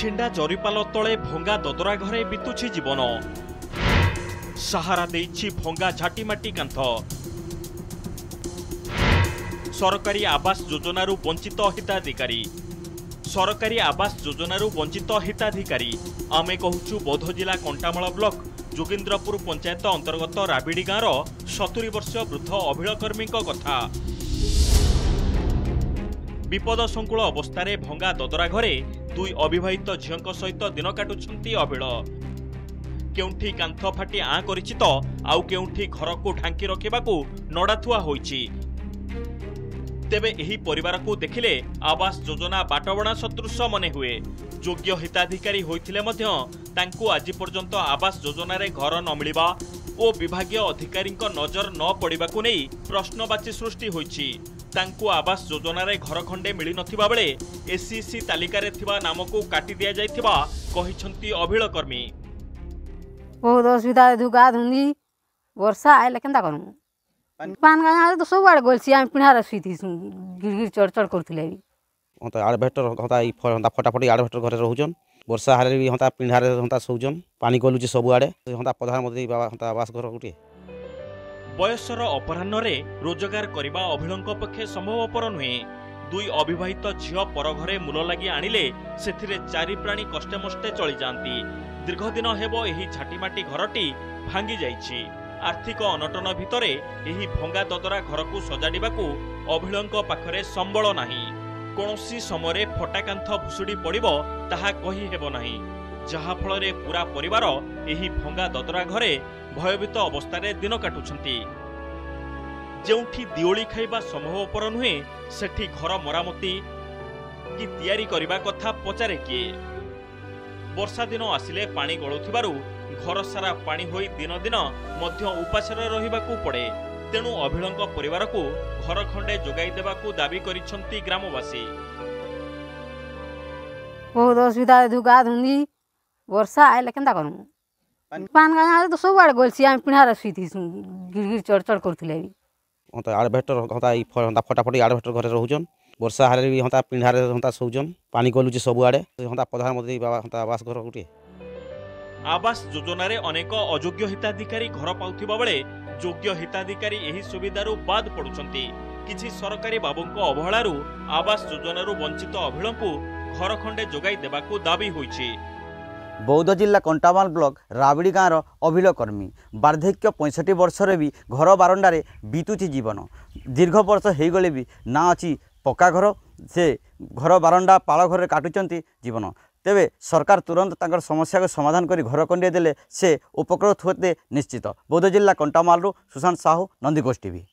छेंडा जरीपाल तले भंगा ददरा घरे बितुछि जीवन। सहारा देइछि भंगा झाटीमाटी कांथ। सरकारी आवास योजनारू वंचित हिताधिकारी। सरकारी आवास योजनारू वंचित हिताधिकारी आमे कहूछु बौद्ध जिला कंटामाल ब्लॉक जोगिंद्रपुर पंचायत अंतर्गत राबिड़ी गाँव 70 वर्ष वृद्ध अभिलकर्मी कथा। विपद संकुल अवस्था भंगा ददरा घरे दुई अविवाहित झील सहित दिन काटुछंती अभिल। केउठी कांथ फाटी आँ करिछि तो आउ केउठी घर को ढांकी रखिबाकू नड़ाथुआ होइछि। तेबे एही परिवार को देखिले आवास योजना बाटबणा सदृश मने हुए। योग्य हिताधिकारी होइथिले मध्य तांकू आज पर्यंत आवास योजना रे घर न मिलिबा ओ विभागीय अधिकारी नजर न पड़िबाकू नै प्रश्नवाची सृष्टि होइछि। तांकू आवास योजना रे घर खंडे मिली नथिबा बेले एससीसी तालिका रे थिबा नाम को काटी दिया जायथिबा कहिसंती अभिलकर्मी। बहुत असुविधा धुका धुंदी वर्षा आइले केनता करू पान गाँ तो सब आड़े गोलसी आम पिढ़ार सुईथी गिरगिर चढ़ करथिले होता आड़भेटर होता ई फटाफटी आड़भेटर घरे रहउजन। वर्षा हारे भी होता पिंढारे होता सौजन पानी गलुची सब आड़े होता प्रधानमंत्री बाबा होता आवास घर गुटे। बयसर अपराह्न रे रोजगार करिबा अभिलंक पक्षे संभवपर नुहे। दुई अविवाहित झियो पर घरे मूल लगी आनिले सेथिरे चारि प्राणी कष्टे मष्टे चली जांती। दीर्घ दिन हेबो एही झाटीमाटी घरटी भांगी जाइछि। आर्थिक अनटन भितरे एही भंगा ददरा घर को सजाड़िबाकू अभिलंक पाखरे संबल नाही। कोनोसी समय फटाकांथ भुसुड़ी पड़िबो ताहा कहि हेबो नाही, जहा फलरे पूरा परिवार एही भंगा ददरा घरे भयभीत अवस्था दिन काटुछंती। जेउठी दिओली खाइबा संभवपर नुहे सेठी घर मरामती कि तैयारी करिबा कथा पचारे किए। वर्षा दिन आसिले पानी गळुथिबारु घर सारा पानी होई दिन दिन मध्य उपासरे रहिबाकू पड़े। तेणु अभिलंक परिवार को घर खंडे जोगाई देबाकू दाबी करिसंती ग्रामवासी। बहुत असुविधा धुका धुंदी वर्षा आइले केनता करू पान गाँ तो सब आड़े गोलसी आम पिढ़ार सुईथी गिरगिर चढ़ करथिले होता आड़भेटर होता ई फटाफटी आड़भेटर घरे रहउजन। वर्षा हारे भी होता पिंढारे होता सौजन पानी गलुची सब आड़े होता प्रधानमंत्री बाबा होता आवास घर गुटे। आवास योजना रे अनेक अयोग्य हिताधिकारी घर पाउथिबा बेले योग्य हिताधिकारी एही सुविधारू बाद पड़ुछंती। किछि सरकारी बाबूंक अवहेलारू आवास योजनारू वंचित अभिलंकू घर खंडे जोगाई देबाकू दाबी होइछि। बौद्ध जिला कंटामाल ब्लॉक राबिड़ी गाँव अभिलकर्मी वार्धक्य 65 वर्ष भी घर बारंडारे बीतुची जीवन। दीर्घ वर्ष हो गले भी ना अच्छी पक्का घर से घर बारंडा पाल घर काटुचंती जीवन। तेबे सरकार तुरंत तांकर समस्या को समाधान करी घर कंडे देले से उपकृत होते निश्चित। बौद्ध जिला कंटामाल सुशांत साहू, नंदीकोश टीवी।